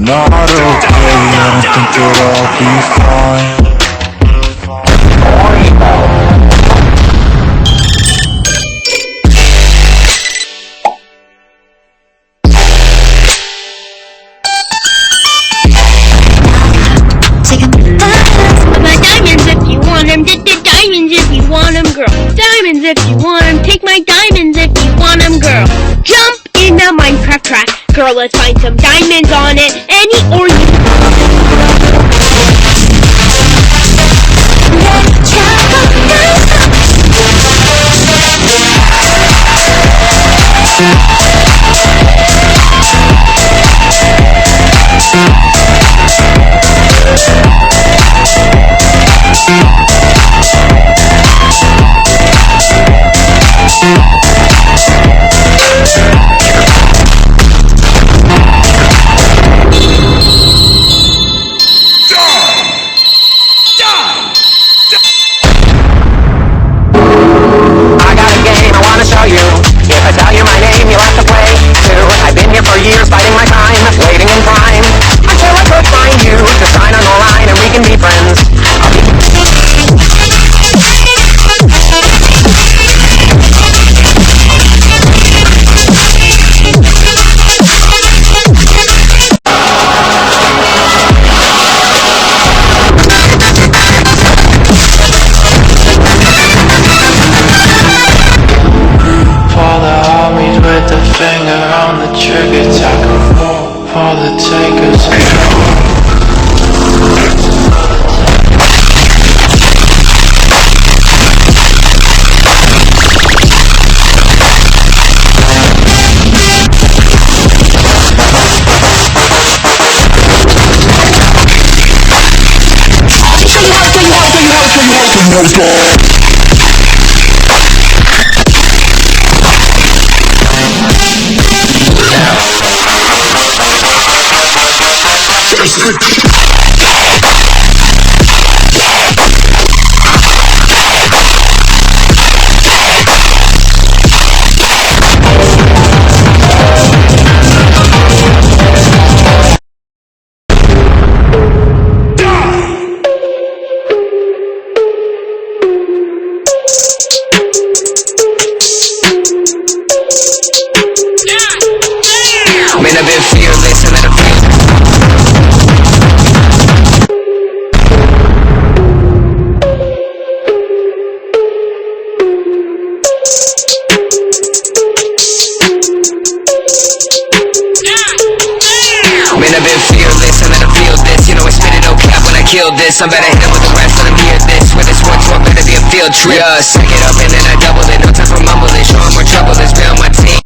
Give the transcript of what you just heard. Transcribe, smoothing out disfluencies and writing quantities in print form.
not okay, I don't think that I'll be fine. Take 'em my diamonds if you want 'em. Diamonds if you want 'em, girl. Diamonds if you want 'em. Take my diamonds if you want 'em, girl. Jump in the Minecraft track, girl. Let's find some diamonds on it. Any or you. Years fighting my time, waiting in prime until I could find you to sign on the line and we can be friends. Father, hold me with the finger on the trigger, tackle for the takers. Man, I've been fearless and then I feel. Man, I've been fearless and then I feel this. You know I spit it no cap when I kill this. I'm better hit it with the rest, let them hear this. With this one tour, better be a field trip. Yeah, suck it up and then I double it. No time for mumbling, show 'em more trouble. There's been on my team.